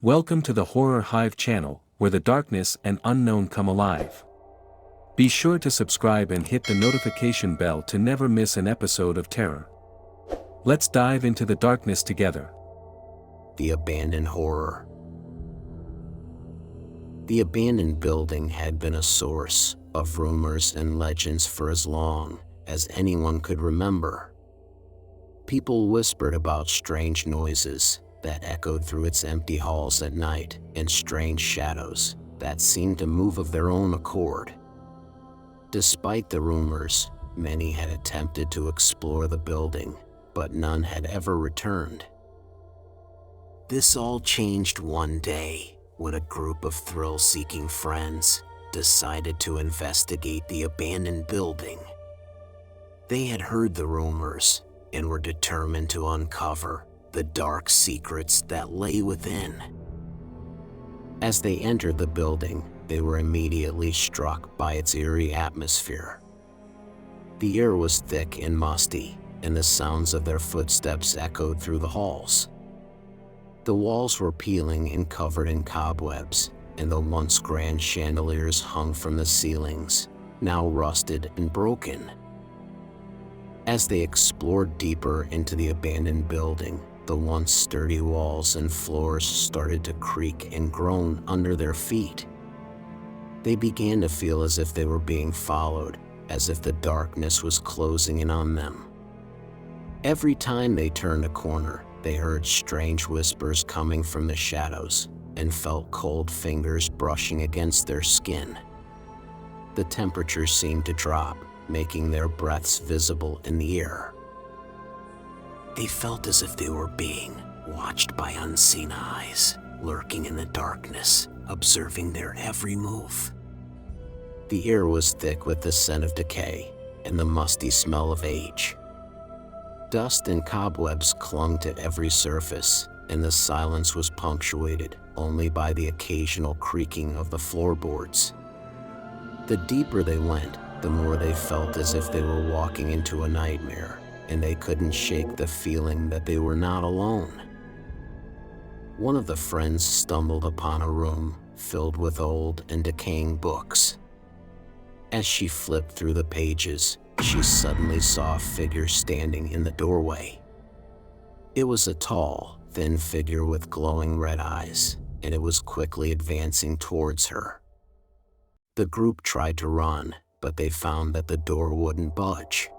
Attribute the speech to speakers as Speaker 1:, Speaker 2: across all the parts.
Speaker 1: Welcome to the Horror Hive channel, where the darkness and unknown come alive. Be sure to subscribe and hit the notification bell to never miss an episode of terror. Let's dive into the darkness together.
Speaker 2: The abandoned horror. The abandoned building had been a source of rumors and legends for as long as anyone could remember. People whispered about strange noises that echoed through its empty halls at night and strange shadows that seemed to move of their own accord. Despite the rumors, many had attempted to explore the building, but none had ever returned. This all changed one day when a group of thrill-seeking friends decided to investigate the abandoned building. They had heard the rumors and were determined to uncover the dark secrets that lay within. As they entered the building, they were immediately struck by its eerie atmosphere. The air was thick and musty, and the sounds of their footsteps echoed through the halls. The walls were peeling and covered in cobwebs, and the once grand chandeliers hung from the ceilings, now rusted and broken. As they explored deeper into the abandoned building, the once sturdy walls and floors started to creak and groan under their feet. They began to feel as if they were being followed, as if the darkness was closing in on them. Every time they turned a corner, they heard strange whispers coming from the shadows and felt cold fingers brushing against their skin. The temperature seemed to drop, making their breaths visible in the air. They felt as if they were being watched by unseen eyes, lurking in the darkness, observing their every move. The air was thick with the scent of decay and the musty smell of age. Dust and cobwebs clung to every surface, and the silence was punctuated only by the occasional creaking of the floorboards. The deeper they went, the more they felt as if they were walking into a nightmare, and they couldn't shake the feeling that they were not alone. One of the friends stumbled upon a room filled with old and decaying books. As she flipped through the pages, she suddenly saw a figure standing in the doorway. It was a tall, thin figure with glowing red eyes, and it was quickly advancing towards her. The group tried to run, but they found that the door wouldn't budge.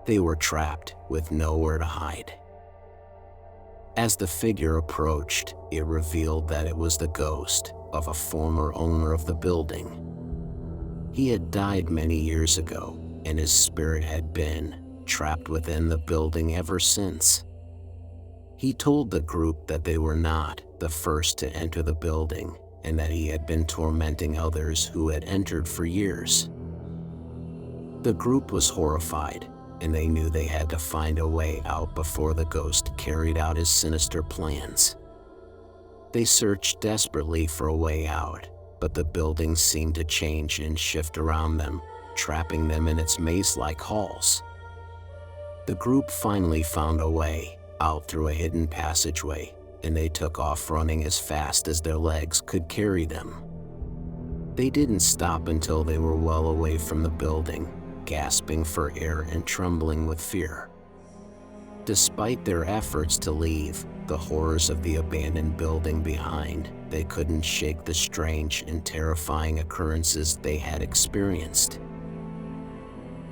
Speaker 2: They were trapped with nowhere to hide. As the figure approached, it revealed that it was the ghost of a former owner of the building. He had died many years ago, and his spirit had been trapped within the building ever since. He told the group that they were not the first to enter the building, and that he had been tormenting others who had entered for years. The group was horrified, and they knew they had to find a way out before the ghost carried out his sinister plans. They searched desperately for a way out, but the building seemed to change and shift around them, trapping them in its maze-like halls. The group finally found a way out through a hidden passageway, and they took off running as fast as their legs could carry them. They didn't stop until they were well away from the building, gasping for air and trembling with fear. Despite their efforts to leave the horrors of the abandoned building behind, they couldn't shake the strange and terrifying occurrences they had experienced.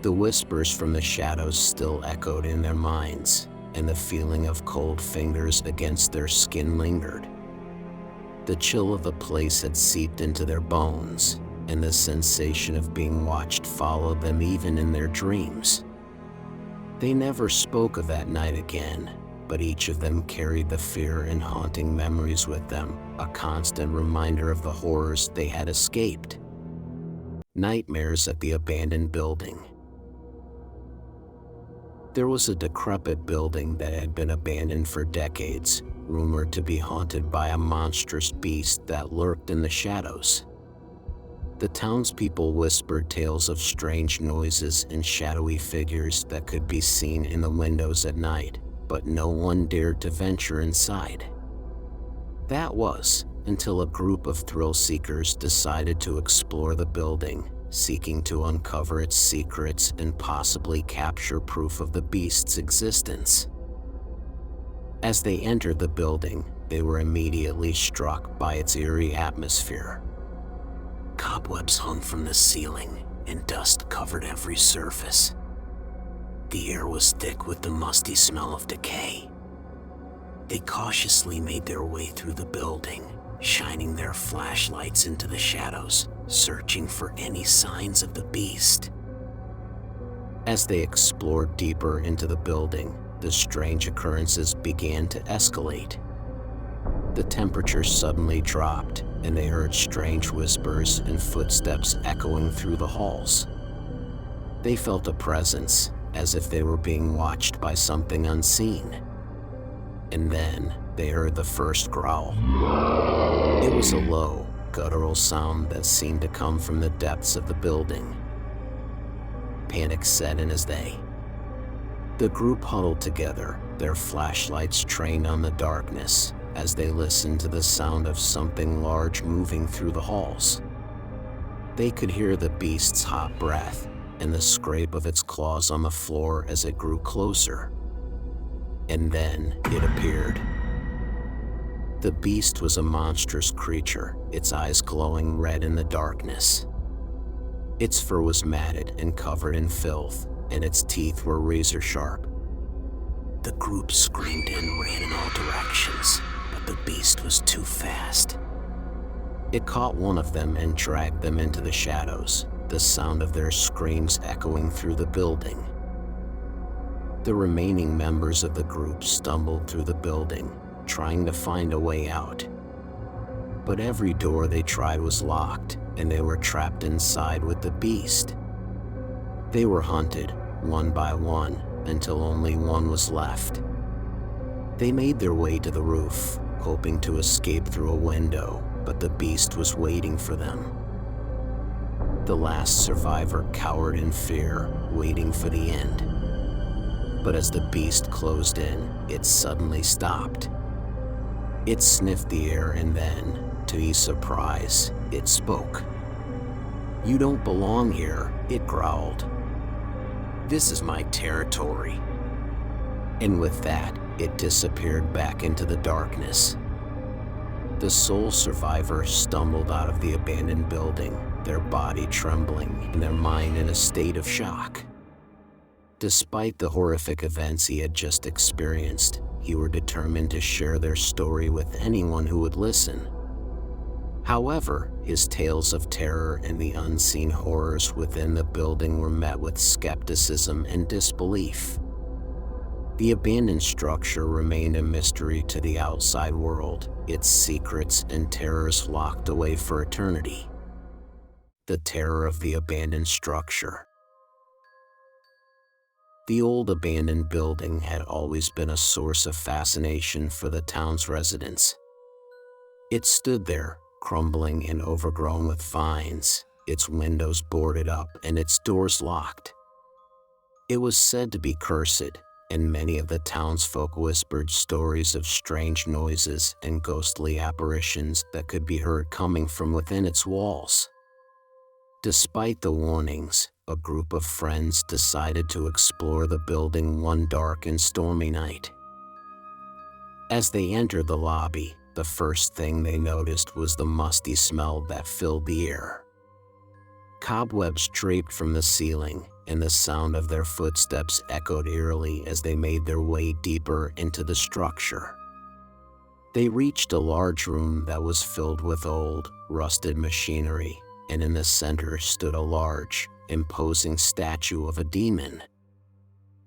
Speaker 2: The whispers from the shadows still echoed in their minds, and the feeling of cold fingers against their skin lingered. The chill of the place had seeped into their bones, and the sensation of being watched followed them even in their dreams. They never spoke of that night again, but each of them carried the fear and haunting memories with them, a constant reminder of the horrors they had escaped. Nightmares at the abandoned building. There was a decrepit building that had been abandoned for decades, rumored to be haunted by a monstrous beast that lurked in the shadows. The townspeople whispered tales of strange noises and shadowy figures that could be seen in the windows at night, but no one dared to venture inside. That was until a group of thrill seekers decided to explore the building, seeking to uncover its secrets and possibly capture proof of the beast's existence. As they entered the building, they were immediately struck by its eerie atmosphere. Cobwebs hung from the ceiling, and dust covered every surface. The air was thick with the musty smell of decay. They cautiously made their way through the building, shining their flashlights into the shadows, searching for any signs of the beast. As they explored deeper into the building, the strange occurrences began to escalate. The temperature suddenly dropped, and they heard strange whispers and footsteps echoing through the halls. They felt a presence, as if they were being watched by something unseen. And then they heard the first growl. It was a low, guttural sound that seemed to come from the depths of the building. Panic set in as the group huddled together, their flashlights trained on the darkness, as they listened to the sound of something large moving through the halls. They could hear the beast's hot breath and the scrape of its claws on the floor as it grew closer. And then it appeared. The beast was a monstrous creature, its eyes glowing red in the darkness. Its fur was matted and covered in filth, and its teeth were razor sharp. The group screamed and ran in all directions, but the beast was too fast. It caught one of them and dragged them into the shadows, the sound of their screams echoing through the building. The remaining members of the group stumbled through the building, trying to find a way out. But every door they tried was locked, and they were trapped inside with the beast. They were hunted, one by one, until only one was left. They made their way to the roof, hoping to escape through a window, but the beast was waiting for them. The last survivor cowered in fear, waiting for the end. But as the beast closed in, it suddenly stopped. It sniffed the air and then, to his surprise, it spoke. "You don't belong here," it growled. "This is my territory." And with that, it disappeared back into the darkness. The sole survivor stumbled out of the abandoned building, their body trembling and their mind in a state of shock. Despite the horrific events he had just experienced, he were determined to share their story with anyone who would listen. However, his tales of terror and the unseen horrors within the building were met with skepticism and disbelief. The abandoned structure remained a mystery to the outside world, its secrets and terrors locked away for eternity. The terror of the abandoned structure. The old abandoned building had always been a source of fascination for the town's residents. It stood there, crumbling and overgrown with vines, its windows boarded up and its doors locked. It was said to be cursed, and many of the townsfolk whispered stories of strange noises and ghostly apparitions that could be heard coming from within its walls. Despite the warnings, a group of friends decided to explore the building one dark and stormy night. As they entered the lobby, the first thing they noticed was the musty smell that filled the air. Cobwebs draped from the ceiling, and the sound of their footsteps echoed eerily as they made their way deeper into the structure. They reached a large room that was filled with old, rusted machinery, and in the center stood a large, imposing statue of a demon.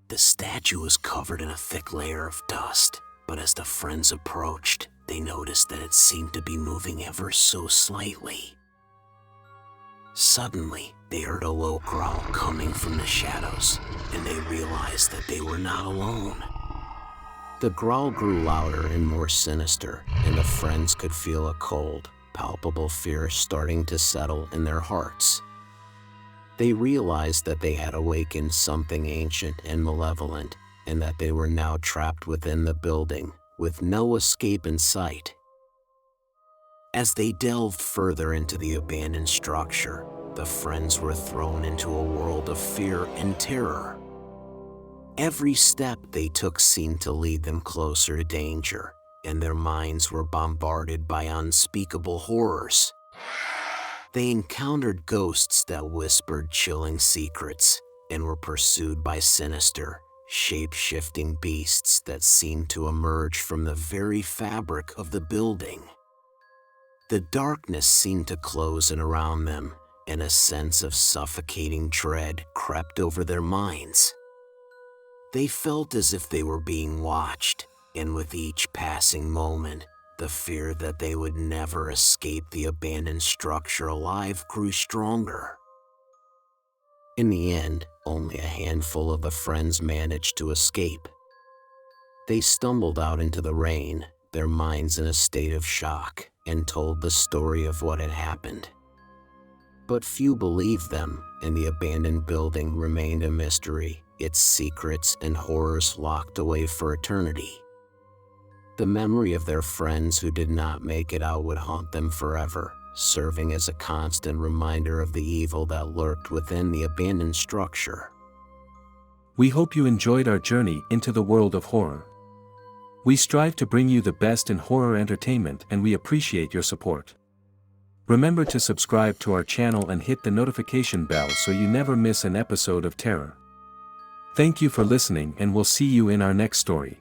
Speaker 2: The statue was covered in a thick layer of dust, but as the friends approached, they noticed that it seemed to be moving ever so slightly. Suddenly, they heard a low growl coming from the shadows, and they realized that they were not alone. The growl grew louder and more sinister, and the friends could feel a cold, palpable fear starting to settle in their hearts. They realized that they had awakened something ancient and malevolent, and that they were now trapped within the building, with no escape in sight. As they delved further into the abandoned structure, the friends were thrown into a world of fear and terror. Every step they took seemed to lead them closer to danger, and their minds were bombarded by unspeakable horrors. They encountered ghosts that whispered chilling secrets and were pursued by sinister, shape-shifting beasts that seemed to emerge from the very fabric of the building. The darkness seemed to close in around them, and a sense of suffocating dread crept over their minds. They felt as if they were being watched, and with each passing moment, the fear that they would never escape the abandoned structure alive grew stronger. In the end, only a handful of the friends managed to escape. They stumbled out into the rain, their minds in a state of shock, and told the story of what had happened. But few believed them, and the abandoned building remained a mystery, its secrets and horrors locked away for eternity. The memory of their friends who did not make it out would haunt them forever, serving as a constant reminder of the evil that lurked within the abandoned structure.
Speaker 1: We hope you enjoyed our journey into the world of horror. We strive to bring you the best in horror entertainment, and we appreciate your support. Remember to subscribe to our channel and hit the notification bell so you never miss an episode of terror. Thank you for listening, and we'll see you in our next story.